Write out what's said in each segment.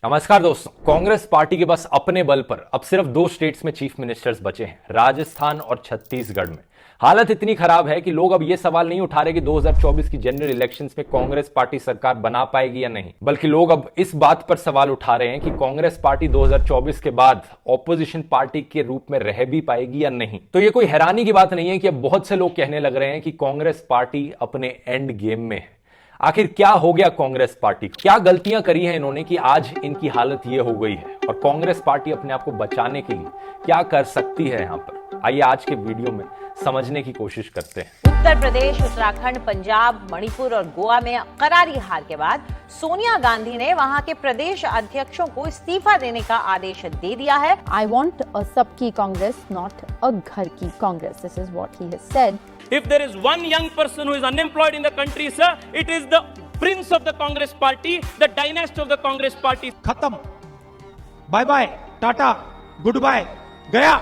नमस्कार दोस्तों। कांग्रेस पार्टी के पास अपने बल पर अब सिर्फ दो स्टेट्स में चीफ मिनिस्टर्स बचे हैं, राजस्थान और छत्तीसगढ़ में। हालत इतनी खराब है कि लोग अब यह सवाल नहीं उठा रहे कि 2024 की जनरल इलेक्शंस में कांग्रेस पार्टी सरकार बना पाएगी या नहीं, बल्कि लोग अब इस बात पर सवाल उठा रहे हैं कि कांग्रेस पार्टी 2024 के बाद ऑपोजिशन पार्टी के रूप में रह भी पाएगी या नहीं। तो यह कोई हैरानी की बात नहीं है कि अब बहुत से लोग कहने लग रहे हैं कि कांग्रेस पार्टी अपने एंड गेम में है। आखिर क्या हो गया कांग्रेस पार्टी, क्या गलतियां करी हैं इन्होंने कि आज इनकी हालत ये हो गई है, और कांग्रेस पार्टी अपने आप को बचाने के लिए क्या कर सकती है यहां पर। आइए आज के वीडियो में समझने की कोशिश करते हैं। उत्तर प्रदेश, उत्तराखंड, पंजाब, मणिपुर और गोवा में करारी हार के बाद सोनिया गांधी ने वहां के प्रदेश अध्यक्षों को इस्तीफा देने का आदेश दे दिया है। I want a सबकी कांग्रेस, not a घर की Congress. This is what he has said. If there is one young person who is unemployed in the country, sir, it is the prince of the Congress party, the dynasty of the Congress party. खत्म, bye bye, tata, good bye, गया।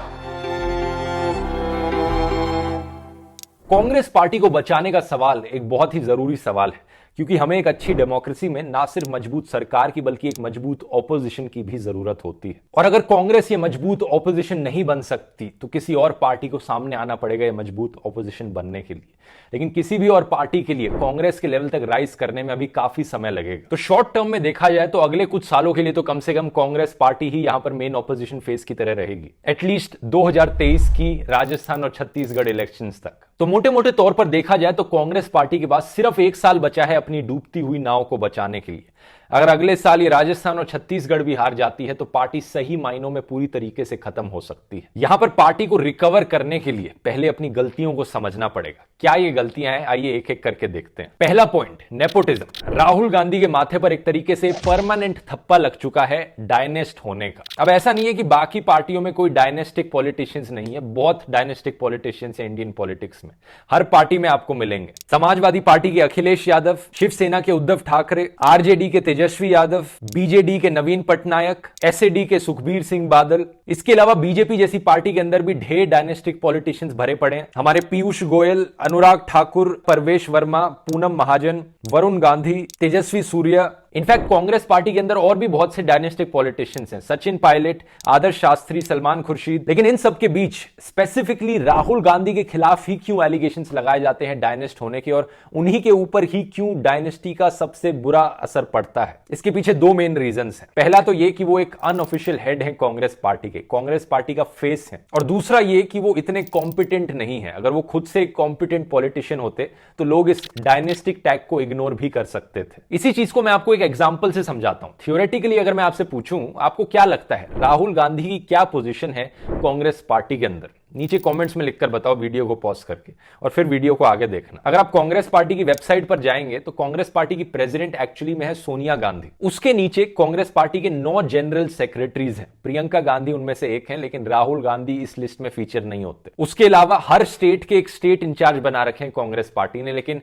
Congress party को बचाने का सवाल एक बहुत ही जरूरी सवाल है, क्योंकि हमें एक अच्छी डेमोक्रेसी में ना सिर्फ मजबूत सरकार की बल्कि एक मजबूत ऑपोजिशन की भी जरूरत होती है। और अगर कांग्रेस ये मजबूत ऑपोजिशन नहीं बन सकती तो किसी और पार्टी को सामने आना पड़ेगा ये मजबूत ऑपोजिशन बनने के लिए। लेकिन किसी भी और पार्टी के लिए कांग्रेस के लेवल तक राइज करने में अभी काफी समय लगेगा। तो शॉर्ट टर्म में देखा जाए तो अगले कुछ सालों के लिए तो कम से कम कांग्रेस पार्टी ही यहां पर मेन ऑपोजिशन फेस की तरह रहेगी, एटलीस्ट 2023 की राजस्थान और छत्तीसगढ़ इलेक्शंस तक। तो मोटे मोटे तौर पर देखा जाए तो कांग्रेस पार्टी के पास सिर्फ एक साल बचा है अपनी डूबती हुई नाव को बचाने के लिए। अगर अगले साल ये राजस्थान और छत्तीसगढ़ भी हार जाती है तो पार्टी सही मायनों में पूरी तरीके से खत्म हो सकती है। यहां पर पार्टी को रिकवर करने के लिए पहले अपनी गलतियों को समझना पड़ेगा। क्या ये गलतियां हैं, आइए एक एक करके देखते हैं। पहला पॉइंट, नेपोटिज्म। राहुल गांधी के माथे पर एक तरीके से परमानेंट थप्पा लग चुका है डायनेस्ट होने का। अब ऐसा नहीं है कि बाकी पार्टियों में कोई डायनेस्टिक पॉलिटिशियंस नहीं है, बहुत डायनेस्टिक पॉलिटिशियंस है इंडियन पॉलिटिक्स में, हर पार्टी में आपको मिलेंगे। समाजवादी पार्टी के अखिलेश यादव, शिवसेना के उद्धव ठाकरे, आरजेडी के तेजस्वी यादव, बीजेडी के नवीन पटनायक, एसएडी के सुखबीर सिंह बादल। इसके अलावा बीजेपी जैसी पार्टी के अंदर भी ढेर डायनेस्टिक पॉलिटिशियंस भरे पड़े हैं। हमारे पीयूष गोयल, अनुराग ठाकुर, परवेश वर्मा, पूनम महाजन, वरुण गांधी, तेजस्वी सूर्या। इनफैक्ट कांग्रेस पार्टी के अंदर और भी बहुत से डायनेस्टिक पॉलिटिशियंस हैं, सचिन पायलट, आदर्श शास्त्री, सलमान खुर्शीद। लेकिन इन सब के बीच स्पेसिफिकली राहुल गांधी के खिलाफ ही क्यों एलिगेशंस लगाए जाते हैं डायनेस्ट होने के, और उन्हीं के ऊपर ही क्यों डायनेस्टी का सबसे बुरा असर पड़ता है? इसके पीछे दो मेन रीजंस हैं। पहला तो ये कि वो एक अनऑफिशियल हेड है कांग्रेस पार्टी के, कांग्रेस पार्टी का फेस है, और दूसरा ये कि वो इतने कॉम्पिटेंट नहीं है। अगर वो खुद से एक कॉम्पिटेंट पॉलिटिशियन होते तो लोग इस डायनेस्टिक टैग को इग्नोर भी कर सकते थे। इसी चीज को मैं आपको एक एग्जांपल से समझाता हूं। थियोरेटिकली अगर मैं आपसे पूछूं, आपको क्या लगता है राहुल गांधी की क्या पोजीशन है कांग्रेस पार्टी के अंदर? नीचे कमेंट्स में लिखकर बताओ, वीडियो को पॉज करके, और फिर वीडियो को आगे देखना। अगर आप कांग्रेस पार्टी की वेबसाइट पर जाएंगे तो कांग्रेस पार्टी की प्रेसिडेंट एक्चुअली में है सोनिया गांधी। उसके नीचे कांग्रेस पार्टी के 9 जनरल सेक्रेटरीज हैं, प्रियंका गांधी उनमें से एक हैं, लेकिन राहुल गांधी इस लिस्ट में फीचर नहीं होते। उसके अलावा हर स्टेट के एक स्टेट इंचार्ज बना रखे हैं कांग्रेस पार्टी ने, लेकिन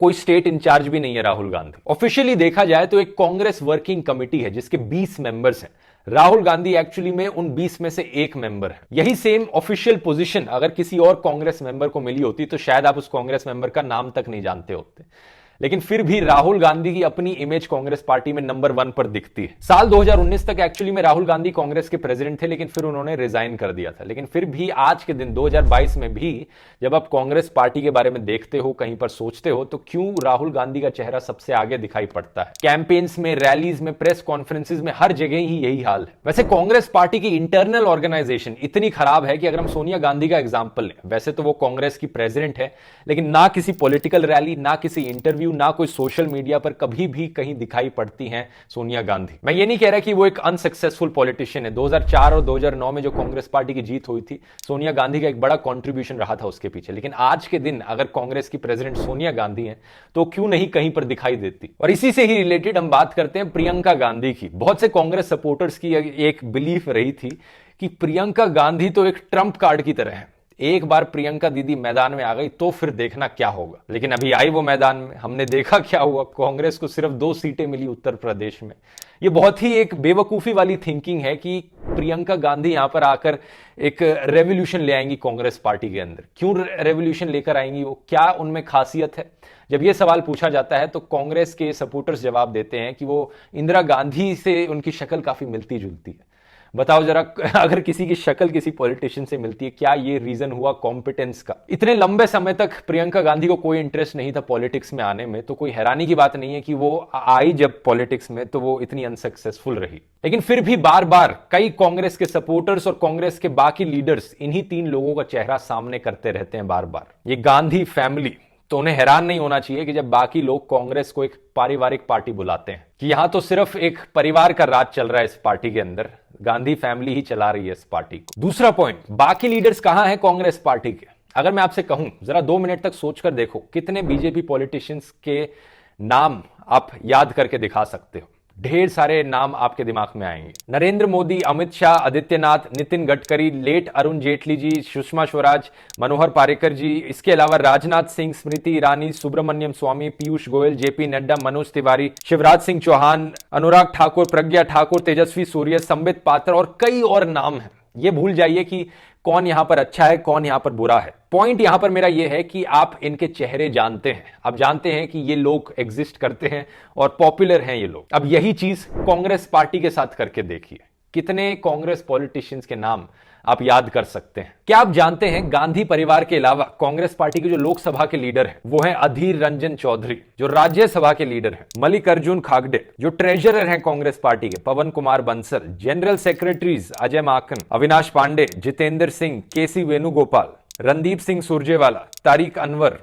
कोई स्टेट इंचार्ज भी नहीं है राहुल गांधी। ऑफिशियली देखा जाए तो एक कांग्रेस वर्किंग कमेटी है जिसके 20 मेंबर्स हैं। राहुल गांधी एक्चुअली में उन 20 में से एक मेंबर है। यही सेम ऑफिशियल पोजीशन अगर किसी और कांग्रेस मेंबर को मिली होती तो शायद आप उस कांग्रेस मेंबर का नाम तक नहीं जानते होते। लेकिन फिर भी राहुल गांधी की अपनी इमेज कांग्रेस पार्टी में नंबर 1 पर दिखती है। साल 2019 तक एक्चुअली में राहुल गांधी कांग्रेस के प्रेसिडेंट थे, लेकिन फिर उन्होंने रिजाइन कर दिया था। लेकिन फिर भी आज के दिन 2022 में भी जब आप कांग्रेस पार्टी के बारे में देखते हो, कहीं पर सोचते हो, तो क्यों राहुल गांधी का चेहरा सबसे आगे दिखाई पड़ता है? कैंपेन्स में, रैलीज में, प्रेस कॉन्फ्रेंसिस में, हर जगह ही यही हाल है। वैसे कांग्रेस पार्टी की इंटरनल ऑर्गेनाइजेशन इतनी खराब है कि अगर हम सोनिया गांधी का एग्जाम्पल लें, वैसे तो वो कांग्रेस की प्रेसिडेंट है, लेकिन ना किसी पॉलिटिकल रैली, ना किसी इंटरव्यू, ना कोई सोशल मीडिया पर कभी भी कहीं दिखाई पड़ती हैं सोनिया गांधी। मैं ये नहीं कह रहा कि वो एक अनसक्सेसफुल पॉलिटिशियन है। 2004 और 2009 में जो कांग्रेस पार्टी की जीत हुई थी, सोनिया गांधी का एक बड़ा कंट्रीब्यूशन रहा था उसके पीछे। लेकिन आज के दिन अगर कांग्रेस की प्रेसिडेंट सोनिया गांधी हैं तो क्यों नहीं कहीं पर दिखाई देती? और इसी से ही रिलेटेड हम बात करते हैं प्रियंका गांधी की। बहुत से कांग्रेस सपोर्टर्स की एक बिलीफ रही थी कि प्रियंका गांधी तो एक ट्रंप कार्ड की तरह है, एक बार प्रियंका दीदी मैदान में आ गई तो फिर देखना क्या होगा। लेकिन अभी आई वो मैदान में, हमने देखा क्या हुआ। कांग्रेस को सिर्फ 2 सीटें मिली उत्तर प्रदेश में। ये बहुत ही एक बेवकूफी वाली थिंकिंग है कि प्रियंका गांधी यहां पर आकर एक रेवोल्यूशन ले आएंगी कांग्रेस पार्टी के अंदर। क्यों रेवोल्यूशन लेकर आएंगी वो, क्या उनमें खासियत है? जब ये सवाल पूछा जाता है तो कांग्रेस के सपोर्टर्स जवाब देते हैं कि वो इंदिरा गांधी से उनकी शक्ल काफी मिलती जुलती है। बताओ जरा, अगर किसी की शक्ल किसी पॉलिटिशियन से मिलती है, क्या ये रीजन हुआ कॉम्पिटेंस का? इतने लंबे समय तक प्रियंका गांधी को कोई इंटरेस्ट नहीं था पॉलिटिक्स में आने में, तो कोई हैरानी की बात नहीं है कि वो आई जब पॉलिटिक्स में तो वो इतनी अनसक्सेसफुल रही। लेकिन फिर भी बार बार कई कांग्रेस के सपोर्टर्स और कांग्रेस के बाकी लीडर्स इन्हीं 3 लोगों का चेहरा सामने करते रहते हैं बार बार। ये गांधी फैमिली, तो उन्हें हैरान नहीं होना चाहिए कि जब बाकी लोग कांग्रेस को एक पारिवारिक पार्टी बुलाते हैं कि यहां तो सिर्फ एक परिवार का राज चल रहा है इस पार्टी के अंदर, गांधी फैमिली ही चला रही है इस पार्टी को। दूसरा पॉइंट, बाकी लीडर्स कहां हैं कांग्रेस पार्टी के? अगर मैं आपसे कहूं जरा 2 मिनट तक सोचकर देखो, कितने बीजेपी पॉलिटिशियंस के नाम आप याद करके दिखा सकते हो? ढेर सारे नाम आपके दिमाग में आएंगे। नरेंद्र मोदी, अमित शाह, आदित्यनाथ, नितिन गडकरी, लेट अरुण जेटली जी, सुषमा स्वराज, मनोहर पारिकर जी, इसके अलावा राजनाथ सिंह, स्मृति ईरानी, सुब्रमण्यम स्वामी, पीयूष गोयल, जेपी नड्डा, मनोज तिवारी, शिवराज सिंह चौहान, अनुराग ठाकुर, प्रज्ञा ठाकुर, तेजस्वी सूर्य, संबित पात्र और कई और नाम हैं। ये भूल जाइए कि कौन यहां पर अच्छा है, कौन यहां पर बुरा है। पॉइंट यहां पर मेरा यह है कि आप इनके चेहरे जानते हैं, आप जानते हैं कि ये लोग एग्जिस्ट करते हैं और पॉपुलर हैं ये लोग। अब यही चीज कांग्रेस पार्टी के साथ करके देखिए, कितने कांग्रेस पॉलिटिशियंस के नाम आप याद कर सकते हैं। क्या आप जानते हैं गांधी परिवार के अलावा कांग्रेस पार्टी के जो लोकसभा के लीडर हैं वो हैं अधीर रंजन चौधरी, जो राज्यसभा के लीडर हैं मल्लिकार्जुन खागड़े, जो ट्रेजरर हैं कांग्रेस पार्टी के पवन कुमार बंसल, जनरल सेक्रेटरीज अजय माकन, अविनाश पांडे, जितेंद्र सिंह, केसी वेणुगोपाल, रणदीप सिंह सुरजेवाला, तारिक अनवर,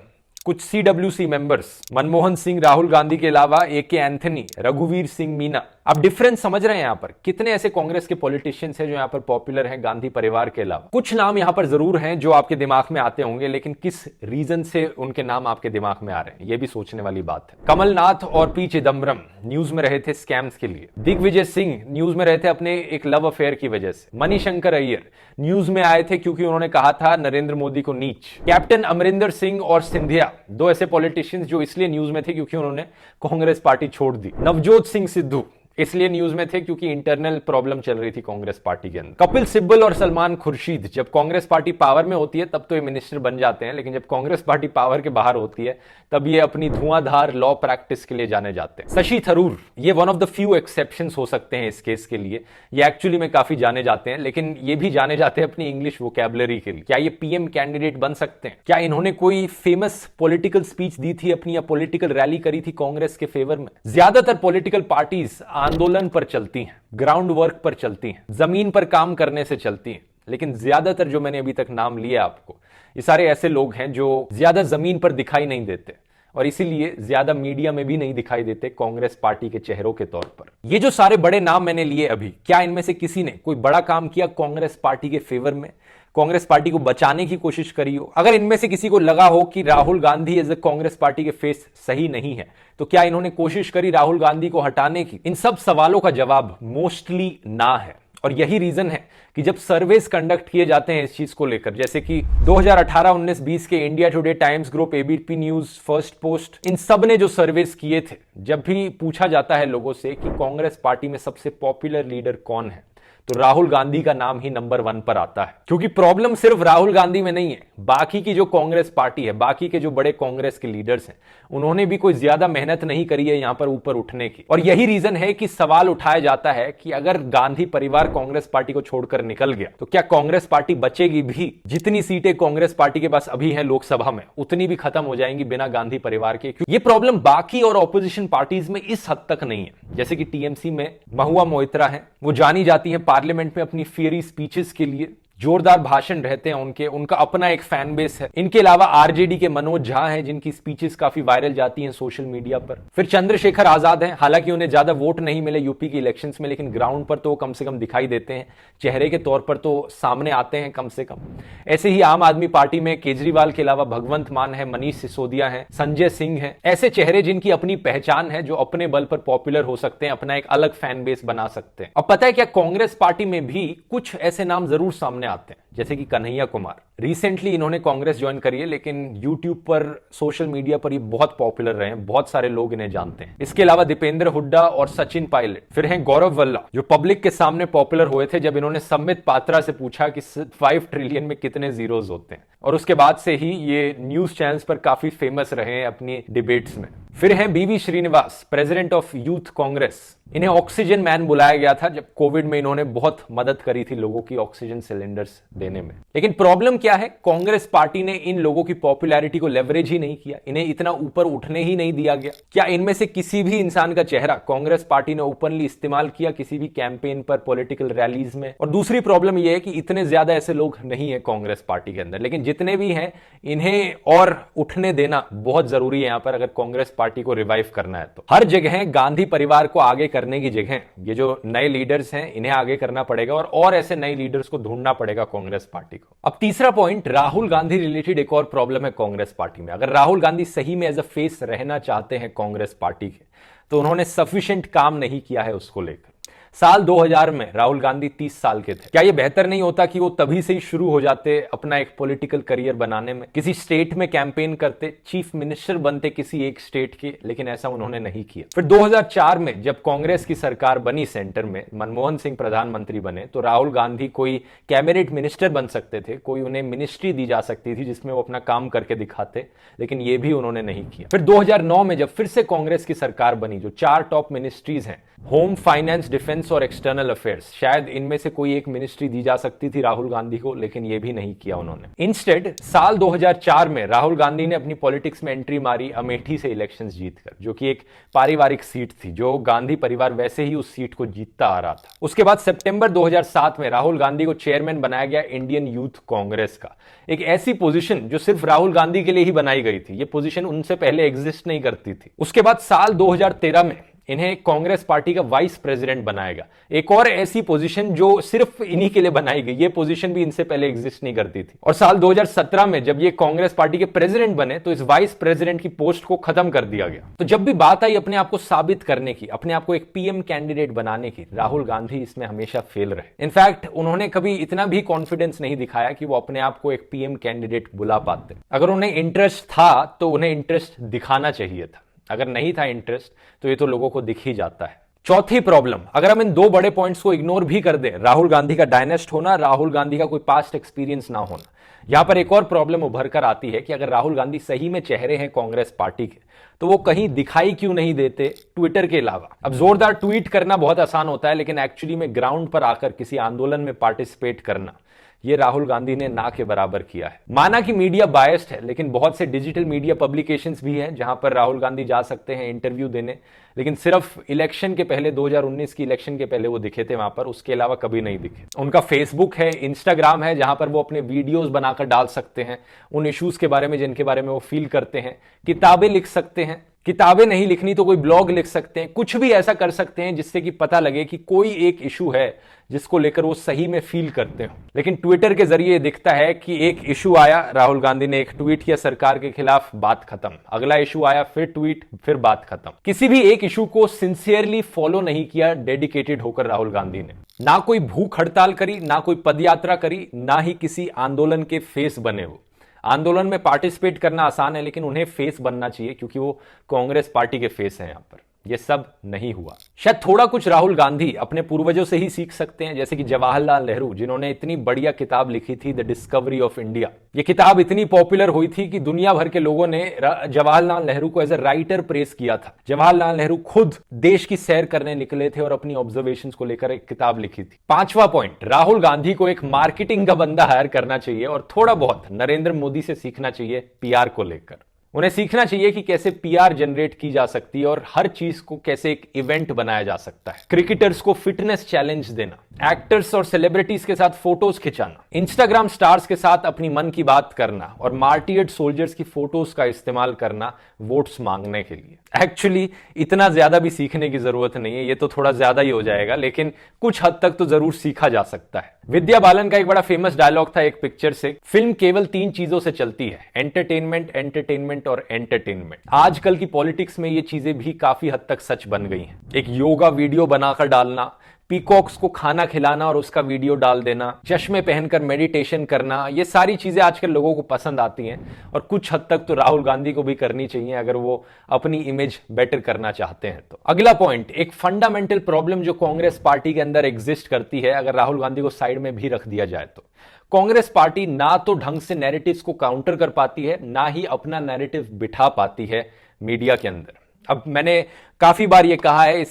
कुछ सीडब्ल्यूसी मेंबर्स, मनमोहन सिंह, राहुल गांधी के अलावा एके एंथनी, रघुवीर सिंह मीना। आप डिफरेंस समझ रहे हैं? यहां पर कितने ऐसे कांग्रेस के पॉलिटिशियंस हैं जो यहां पर पॉपुलर हैं गांधी परिवार के अलावा। कुछ नाम यहां पर जरूर हैं जो आपके दिमाग में आते होंगे, लेकिन किस रीजन से उनके नाम आपके दिमाग में आ रहे हैं, यह भी सोचने वाली बात है। कमलनाथ और पी चिदम्बरम न्यूज में रहे थे स्कैम्स के लिए। दिग्विजय सिंह न्यूज में रहे थे अपने एक लव अफेयर की वजह से। मणिशंकर अय्यर न्यूज में आए थे क्योंकि उन्होंने कहा था नरेंद्र मोदी को नीच। कैप्टन अमरिंदर सिंह और सिंधिया, 2 ऐसे पॉलिटिशियंस जो इसलिए न्यूज में थे क्योंकि उन्होंने कांग्रेस पार्टी छोड़ दी। नवजोत सिंह सिद्धू इसलिए न्यूज में थे क्योंकि इंटरनल प्रॉब्लम चल रही थी कांग्रेस पार्टी के अंदर। कपिल सिब्बल और सलमान खुर्शीद, जब कांग्रेस पार्टी पावर में होती है तब तो ये मिनिस्टर बन जाते हैं, लेकिन जब कांग्रेस पार्टी पावर के बाहर होती है तब ये अपनी धुआंधार लॉ प्रैक्टिस के लिए जाने जाते हैं। शशि थरूर, ये one of the few exceptions हो सकते हैं इस केस के लिए। ये एक्चुअली में काफी जाने जाते हैं, लेकिन ये भी जाने जाते हैं अपनी इंग्लिश वोकैबुलरी के लिए। क्या ये पीएम कैंडिडेट बन सकते हैं? क्या इन्होंने कोई फेमस पॉलिटिकल स्पीच दी थी अपनी, या पॉलिटिकल रैली करी थी कांग्रेस के फेवर में? ज्यादातर पॉलिटिकल पार्टीज आंदोलन पर चलती हैं, ग्राउंड वर्क पर चलती हैं, जमीन पर काम करने से चलती हैं। लेकिन ज्यादातर जो मैंने अभी तक नाम लिए आपको, ये सारे ऐसे लोग हैं जो ज्यादा जमीन पर दिखाई नहीं देते और इसीलिए ज्यादा मीडिया में भी नहीं दिखाई देते कांग्रेस पार्टी के चेहरों के तौर पर। ये जो सारे बड़े नाम मैंने लिए अभी, क्या इनमें से किसी ने कोई बड़ा काम किया कांग्रेस पार्टी के फेवर में, कांग्रेस पार्टी को बचाने की कोशिश करी हो? अगर इनमें से किसी को लगा हो कि Rahul Gandhi as a Congress party के फेस सही नहीं है, तो क्या इन्होंने कोशिश करी राहुल गांधी को हटाने की? इन सब सवालों का जवाब मोस्टली ना है। और यही रीजन है कि जब सर्वेस कंडक्ट किए जाते हैं इस चीज को लेकर, जैसे कि 2018, 19, 20 के India today, times group, ABP news, first post, इन सब ने जो सर्वेस किए थे, जब भी पूछा जाता है लोगों से कि कांग्रेस पार्टी में सबसे पॉपुलर लीडर कौन है, तो राहुल गांधी का नाम ही नंबर 1 पर आता है। क्योंकि प्रॉब्लम सिर्फ राहुल गांधी में नहीं है, बाकी की जो कांग्रेस पार्टी है, बाकी के जो बड़े कांग्रेस के लीडर्स हैं, उन्होंने भी कोई ज्यादा मेहनत नहीं करी है यहां पर ऊपर उठने की। और यही रीजन है कि सवाल उठाया जाता है कि अगर गांधी परिवार कांग्रेस पार्टी को छोड़कर निकल गया तो क्या कांग्रेस पार्टी बचेगी भी? जितनी सीटें कांग्रेस पार्टी के पास अभी है लोकसभा में, उतनी भी खत्म हो जाएंगी बिना गांधी परिवार के। ये प्रॉब्लम बाकी और ऑपोजिशन पार्टीज में इस हद तक नहीं है। जैसे कि टीएमसी में महुआ मोइत्रा है, वो जानी जाती है पार्लियामेंट में अपनी फियरी स्पीचेस के लिए, जोरदार भाषण रहते हैं उनके, उनका अपना एक फैन बेस है। इनके अलावा आरजेडी के मनोज झा हैं, जिनकी स्पीचेस काफी वायरल जाती हैं सोशल मीडिया पर। फिर चंद्रशेखर आजाद हैं, हालांकि उन्हें ज्यादा वोट नहीं मिले यूपी के इलेक्शंस में, लेकिन ग्राउंड पर तो कम से कम दिखाई देते हैं, चेहरे के तौर पर तो सामने आते हैं कम से कम। ऐसे ही आम आदमी पार्टी में केजरीवाल के अलावा भगवंत मान है, मनीष सिसोदिया है, संजय सिंह है, ऐसे चेहरे जिनकी अपनी पहचान है, जो अपने बल पर पॉपुलर हो सकते हैं, अपना एक अलग फैन बेस बना सकते हैं। अब पता है क्या, कांग्रेस पार्टी में भी कुछ ऐसे नाम जरूर सामने आते हैं जैसे कि कन्हैया कुमार। रिसेंटली इन्होंने कांग्रेस ज्वाइन करी है, लेकिन यूट्यूब पर, सोशल मीडिया पर ये बहुत पॉपुलर रहे हैं, बहुत सारे लोग इन्हें जानते हैं। इसके अलावा दीपेंद्र हुड्डा और सचिन पायलट। फिर हैं गौरव वल्ला, जो पब्लिक के सामने पॉपुलर हुए थे जब इन्होंने संबित पात्रा से पूछा कि 5 ट्रिलियन में कितने जीरोज होते हैं, और उसके बाद से ही ये न्यूज चैनल्स पर काफी फेमस रहे हैं अपनी डिबेट्स में। फिर हैं B V Srinivas, president of youth Congress. इन्हें ऑक्सीजन मैन बुलाया गया था जब कोविड में इन्होंने बहुत मदद करी थी लोगों की ऑक्सीजन सिलेंडर्स देने में। लेकिन प्रॉब्लम क्या है, कांग्रेस पार्टी ने इन लोगों की पॉपुलैरिटी को लेवरेज ही नहीं किया, इन्हें इतना ऊपर उठने ही नहीं दिया गया। क्या इनमें से किसी भी इंसान का चेहरा कांग्रेस पार्टी ने ओपनली इस्तेमाल किया किसी भी कैंपेन पर, पॉलिटिकल रैलीज में? और दूसरी प्रॉब्लम यह है कि इतने ज्यादा ऐसे लोग नहीं है कांग्रेस पार्टी के अंदर, लेकिन जितने भी हैं इन्हें और उठने देना बहुत जरूरी है यहां पर, अगर कांग्रेस पार्टी को रिवाइव करना है तो। हर जगह गांधी परिवार को आगे करने की जगह ये जो नए लीडर्स हैं इन्हें आगे करना पड़ेगा, और ऐसे नए लीडर्स को ढूंढना पड़ेगा कांग्रेस पार्टी को। अब तीसरा पॉइंट, राहुल गांधी रिलेटेड एक और प्रॉब्लम है कांग्रेस पार्टी में। अगर राहुल गांधी सही में एज अ फेस रहना चाहते हैं कांग्रेस पार्टी के, तो उन्होंने सफिशिएंट काम नहीं किया है उसको लेकर। साल 2000 में राहुल गांधी 30 साल के थे। क्या यह बेहतर नहीं होता कि वो तभी से ही शुरू हो जाते अपना एक पॉलिटिकल करियर बनाने में, किसी स्टेट में कैंपेन करते, चीफ मिनिस्टर बनते किसी एक स्टेट के? लेकिन ऐसा उन्होंने नहीं किया। फिर 2004 में जब कांग्रेस की सरकार बनी सेंटर में, मनमोहन सिंह प्रधानमंत्री बने, तो राहुल गांधी कोई कैबिनेट मिनिस्टर बन सकते थे, कोई उन्हें मिनिस्ट्री दी जा सकती थी जिसमें वो अपना काम करके दिखाते, लेकिन ये भी उन्होंने नहीं किया। फिर 2009 में जब फिर से कांग्रेस की सरकार बनी, जो 4 टॉप मिनिस्ट्रीज हैं, होम, फाइनेंस, डिफेंस और एक्सटर्नल अफेयर्स, शायद इनमें से कोई एक मिनिस्ट्री दी जा सकती थी राहुल गांधी को, लेकिन यह भी नहीं किया उन्होंने। इंस्टेड साल 2004 में राहुल गांधी ने अपनी पॉलिटिक्स में एंट्री मारी अमेठी से इलेक्शंस जीतकर, जो कि एक पारिवारिक सीट थी, जो गांधी परिवार वैसे ही उस सीट को जीतता आ रहा था। उसके बाद सितंबर 2007 में राहुल गांधी को चेयरमैन बनाया गया इंडियन यूथ कांग्रेस का, एक ऐसी पोजीशन जो सिर्फ राहुल गांधी के लिए ही बनाई गई थी। यह पोजीशन उनसे पहले एग्जिस्ट नहीं करती थी। उसके बाद साल 2013 में इन्हें कांग्रेस पार्टी का वाइस प्रेसिडेंट बनाएगा, एक और ऐसी पोजीशन जो सिर्फ इन्हीं के लिए बनाई गई। ये पोजीशन भी इनसे पहले एग्जिस्ट नहीं करती थी। और साल 2017 में जब ये कांग्रेस पार्टी के प्रेसिडेंट बने, तो इस वाइस प्रेसिडेंट की पोस्ट को खत्म कर दिया गया। तो जब भी बात आई अपने आप को साबित करने की, अपने आप को एक पीएम कैंडिडेट बनाने की, राहुल गांधी इसमें हमेशा फेल रहे। इनफैक्ट उन्होंने कभी इतना भी कॉन्फिडेंस नहीं दिखाया कि वो अपने आप को एक पीएम कैंडिडेट बुला पाते। अगर उन्हें इंटरेस्ट था तो उन्हें इंटरेस्ट दिखाना चाहिए था, अगर नहीं था इंटरेस्ट तो ये तो लोगों को दिख ही जाता है। चौथी प्रॉब्लम, अगर हम इन 2 बड़े पॉइंट्स को इग्नोर भी कर दें, राहुल गांधी का डायनेस्ट होना, राहुल गांधी का कोई पास्ट एक्सपीरियंस ना होना, यहां पर एक और प्रॉब्लम उभर कर आती है कि अगर राहुल गांधी सही में चेहरे हैं कांग्रेस पार्टी के, तो वो कहीं दिखाई क्यों नहीं देते ट्विटर के अलावा? अब जोरदार ट्वीट करना बहुत आसान होता है, लेकिन एक्चुअली में ग्राउंड पर आकर किसी आंदोलन में पार्टिसिपेट करना, ये राहुल गांधी ने ना के बराबर किया है। माना कि मीडिया बायस्ड है, लेकिन बहुत से डिजिटल मीडिया पब्लिकेशंस भी हैं जहां पर राहुल गांधी जा सकते हैं इंटरव्यू देने, लेकिन सिर्फ इलेक्शन के पहले, 2019 की इलेक्शन के पहले वो दिखे थे वहां पर, उसके अलावा कभी नहीं दिखे। उनका फेसबुक है, इंस्टाग्राम है, जहां पर वो अपने वीडियोस बनाकर डाल सकते हैं उन इश्यूज के बारे में जिनके बारे में वो फील करते हैं। किताबें लिख सकते हैं, किताबें नहीं लिखनी तो कोई ब्लॉग लिख सकते हैं, कुछ भी ऐसा कर सकते हैं जिससे कि पता लगे कि कोई एक इशू है जिसको लेकर वो सही में फील करते हो। लेकिन ट्विटर के जरिए दिखता है कि एक इशू आया, राहुल गांधी ने एक ट्वीट किया सरकार के खिलाफ, बात खत्म। अगला इशू आया, फिर ट्वीट, फिर बात खत्म। किसी भी एक इशू को सिंसियरली फॉलो नहीं किया डेडिकेटेड होकर राहुल गांधी ने। ना कोई भूख हड़ताल करी, ना कोई पदयात्रा करी, ना ही किसी आंदोलन के फेस बने हो। आंदोलन में पार्टिसिपेट करना आसान है, लेकिन उन्हें फेस बनना चाहिए, क्योंकि वो कांग्रेस पार्टी के फेस हैं यहां पर। ये सब नहीं हुआ। शायद थोड़ा कुछ राहुल गांधी अपने पूर्वजों से ही सीख सकते हैं, जैसे कि जवाहरलाल नेहरू, जिन्होंने इतनी बढ़िया किताब लिखी थी द डिस्कवरी ऑफ इंडिया। ये किताब इतनी पॉपुलर हुई थी कि दुनिया भर के लोगों ने जवाहरलाल नेहरू को एज अ राइटर प्रेस किया था। जवाहरलाल नेहरू खुद देश की सैर करने निकले थे और अपनी ऑब्जर्वेशंस को लेकर एक किताब लिखी थी। 5वां पॉइंट, राहुल गांधी को एक मार्केटिंग का बंदा हायर करना चाहिए और थोड़ा बहुत नरेंद्र मोदी से सीखना चाहिए पीआर को लेकर। उन्हें सीखना चाहिए कि कैसे पीआर जनरेट की जा सकती है और हर चीज को कैसे एक इवेंट बनाया जा सकता है। क्रिकेटर्स को फिटनेस चैलेंज देना, एक्टर्स और सेलिब्रिटीज के साथ फोटोज खिंचाना, इंस्टाग्राम स्टार्स के साथ अपनी मन की बात करना और मार्टियर्ड सोल्जर्स की फोटोज का इस्तेमाल करना वोट्स मांगने के लिए। एक्चुअली इतना ज्यादा भी सीखने की जरूरत नहीं है, ये तो थोड़ा ज्यादा ही हो जाएगा, लेकिन कुछ हद तक तो जरूर सीखा जा सकता है। विद्या बालन का एक बड़ा फेमस डायलॉग था एक पिक्चर से, फिल्म केवल 3 चीजों से चलती है, एंटरटेनमेंट, एंटरटेनमेंट और एंटरटेनमेंट। आजकल की पॉलिटिक्स में ये चीजें भी काफी हद तक सच बन गई हैं। एक योगा वीडियो बनाकर डालना, पीकॉक्स को खाना खिलाना और उसका वीडियो डाल देना, चश्मे पहनकर मेडिटेशन करना, ये सारी चीजें आजकल लोगों को पसंद आती हैं और कुछ हद तक तो राहुल गांधी को भी करनी चाहिए अगर वो अपनी इमेज बेटर करना चाहते हैं तो। अगला पॉइंट, एक फंडामेंटल प्रॉब्लम जो कांग्रेस पार्टी के अंदर एग्जिस्ट करती है, अगर राहुल गांधी को साइड में भी रख दिया जाए तो कांग्रेस पार्टी ना तो ढंग से नैरेटिव्स को काउंटर कर पाती है, ना ही अपना नैरेटिव बिठा पाती है मीडिया के अंदर। अब मैंने काफी बार ये कहा है,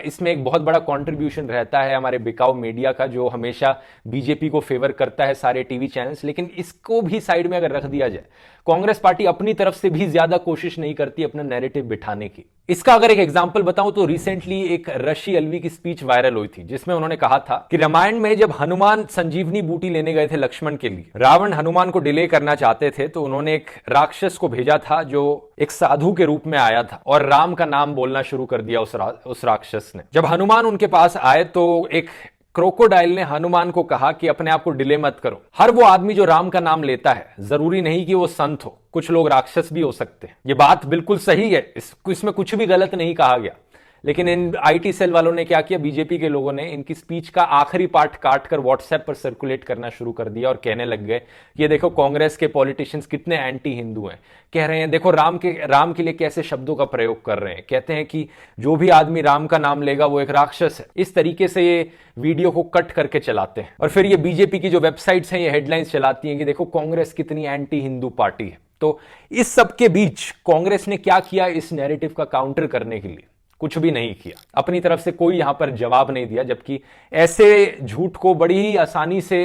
इसमें एक बहुत बड़ा कंट्रीब्यूशन रहता है हमारे बिकाऊ मीडिया का, जो हमेशा बीजेपी को फेवर करता है, सारे टीवी चैनल्स। लेकिन इसको भी साइड में अगर रख दिया जाए, कांग्रेस पार्टी अपनी तरफ से भी ज्यादा कोशिश नहीं करती अपना नैरेटिव बिठाने की। इसका अगर एक एग्जांपल बताऊं तो रिसेंटली एक ऋषि अलवी की स्पीच वायरल हुई थी, जिसमें उन्होंने कहा था कि रामायण में जब हनुमान संजीवनी बूटी लेने गए थे लक्ष्मण के लिए, रावण हनुमान को डिले करना चाहते थे, तो उन्होंने एक राक्षस को भेजा था जो एक साधु के रूप में आया था और राम का नाम बोलना शुरू कर दिया उस राक्षस ने। जब हनुमान उनके पास आए तो एक क्रोकोडाइल ने हनुमान को कहा कि अपने आप को डिले मत करो। हर वो आदमी जो राम का नाम लेता है, जरूरी नहीं कि वो संत हो, कुछ लोग राक्षस भी हो सकते हैं। ये बात बिल्कुल सही है, इसमें कुछ भी गलत नहीं कहा गया। लेकिन इन आईटी सेल वालों ने क्या किया, बीजेपी के लोगों ने इनकी स्पीच का आखिरी पार्ट काटकर व्हाट्सएप पर सर्कुलेट करना शुरू कर दिया और कहने लग गए, ये देखो कांग्रेस के पॉलिटिशियंस कितने एंटी हिंदू हैं। कह रहे हैं देखो राम के लिए कैसे शब्दों का प्रयोग कर रहे हैं, कहते हैं कि जो भी आदमी राम का नाम लेगा वो एक राक्षस है। इस तरीके से ये वीडियो को कट करके चलाते हैं और फिर ये बीजेपी की जो वेबसाइट्स हैं ये हेडलाइंस चलाती हैं कि देखो कांग्रेस कितनी एंटी हिंदू पार्टी है। तो इस सब के बीच कांग्रेस ने क्या किया इस नैरेटिव का काउंटर करने के लिए? कुछ भी नहीं किया, अपनी तरफ से कोई यहां पर जवाब नहीं दिया, जबकि ऐसे झूठ को बड़ी ही आसानी से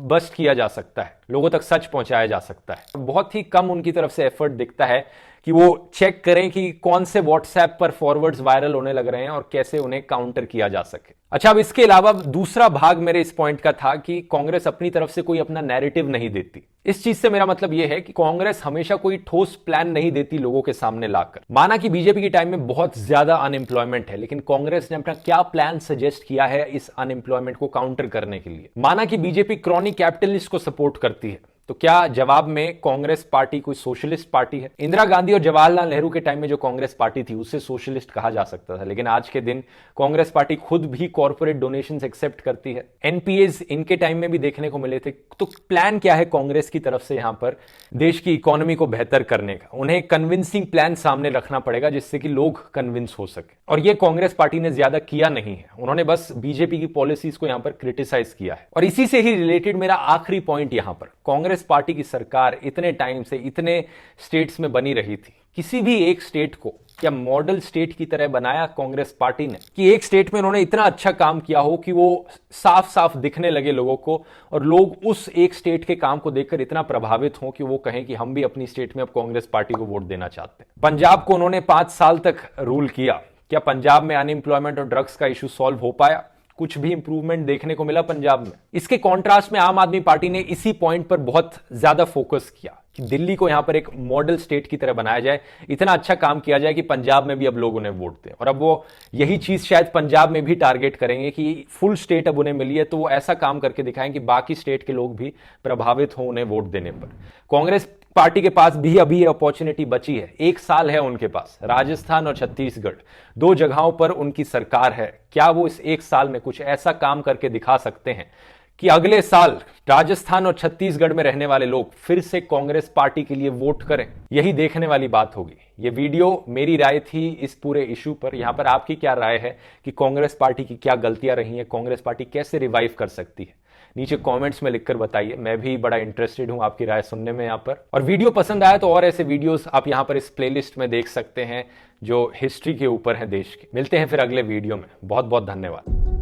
बस्ट किया जा सकता है, लोगों तक सच पहुंचाया जा सकता है। बहुत ही कम उनकी तरफ से एफर्ट दिखता है कि वो चेक करें कि कौन से व्हाट्सएप पर फॉरवर्ड्स वायरल होने लग रहे हैं और कैसे उन्हें काउंटर किया जा सके। अच्छा, अब इसके अलावा दूसरा भाग मेरे इस पॉइंट का था कि कांग्रेस अपनी तरफ से कोई अपना नैरेटिव नहीं देती। इस चीज से मेरा मतलब यह है कि कांग्रेस हमेशा कोई ठोस प्लान नहीं देती लोगों के सामने लाकर। माना कि बीजेपी के टाइम में बहुत ज्यादा अनएम्प्लॉयमेंट है, लेकिन कांग्रेस ने अपना क्या प्लान सजेस्ट किया है इस अनएम्प्लॉयमेंट को काउंटर करने के लिए? माना कि बीजेपी क्रॉनिक कैपिटलिस्ट को सपोर्ट करती है, तो क्या जवाब में कांग्रेस पार्टी कोई सोशलिस्ट पार्टी है? इंदिरा गांधी और जवाहरलाल नेहरू के टाइम में जो कांग्रेस पार्टी थी उसे सोशलिस्ट कहा जा सकता था, लेकिन आज के दिन कांग्रेस पार्टी खुद भी कॉर्पोरेट डोनेशंस एक्सेप्ट करती है। एनपीएस इनके टाइम में भी देखने को मिले थे। तो प्लान क्या है कांग्रेस की तरफ से यहां पर देश की इकोनॉमी को बेहतर करने का? उन्हें कन्विंसिंग प्लान सामने रखना पड़ेगा जिससे कि लोग कन्विंस हो सके, और यह कांग्रेस पार्टी ने ज्यादा किया नहीं है। उन्होंने बस बीजेपी की पॉलिसीज को यहां पर क्रिटिसाइज किया है। और इसी से ही रिलेटेड मेरा आखिरी पॉइंट यहां पर, कांग्रेस पार्टी की सरकार इतने टाइम से इतने स्टेट्स में बनी रही थी, किसी भी एक स्टेट को क्या मॉडल स्टेट की तरह बनाया कांग्रेस पार्टी ने कि एक स्टेट में उन्होंने इतना अच्छा काम किया हो कि वो साफ साफ दिखने लगे लोगों को और लोग उस एक स्टेट के काम को देखकर इतना प्रभावित हों कि वो कहें कि हम भी अपनी स्टेट में अब कांग्रेस पार्टी को वोट देना चाहते हैं। पंजाब को उन्होंने 5 साल तक रूल किया, क्या पंजाब में अनएम्प्लॉयमेंट और ड्रग्स का इशू सॉल्व हो पाया? कुछ भी इंप्रूवमेंट देखने को मिला पंजाब में? इसके कॉन्ट्रास्ट में आम आदमी पार्टी ने इसी पॉइंट पर बहुत ज्यादा फोकस किया कि दिल्ली को यहां पर एक मॉडल स्टेट की तरह बनाया जाए, इतना अच्छा काम किया जाए कि पंजाब में भी अब लोग उन्हें वोट दें। और अब वो यही चीज शायद पंजाब में भी टारगेट करेंगे कि फुल स्टेट अब उन्हें मिली है, तो वो ऐसा काम करके दिखाएं कि बाकी स्टेट के लोग भी प्रभावित हो उन्हें वोट देने पर। कांग्रेस पार्टी के पास भी अभी अपॉर्चुनिटी बची है, 1 साल है उनके पास। राजस्थान और छत्तीसगढ़ 2 जगहों पर उनकी सरकार है। क्या वो इस 1 साल में कुछ ऐसा काम करके दिखा सकते हैं कि अगले साल राजस्थान और छत्तीसगढ़ में रहने वाले लोग फिर से कांग्रेस पार्टी के लिए वोट करें? यही देखने वाली बात होगी। ये वीडियो मेरी राय थी इस पूरे इशू पर। यहां पर आपकी क्या राय है कि कांग्रेस पार्टी की क्या गलतियां रही हैं, कांग्रेस पार्टी कैसे रिवाइव कर सकती है? नीचे कमेंट्स में लिखकर बताइए, मैं भी बड़ा इंटरेस्टेड हूं आपकी राय सुनने में यहां पर। और वीडियो पसंद आया तो और ऐसे वीडियोस आप यहां पर इस प्लेलिस्ट में देख सकते हैं जो हिस्ट्री के ऊपर है देश की। मिलते हैं फिर अगले वीडियो में। बहुत बहुत धन्यवाद।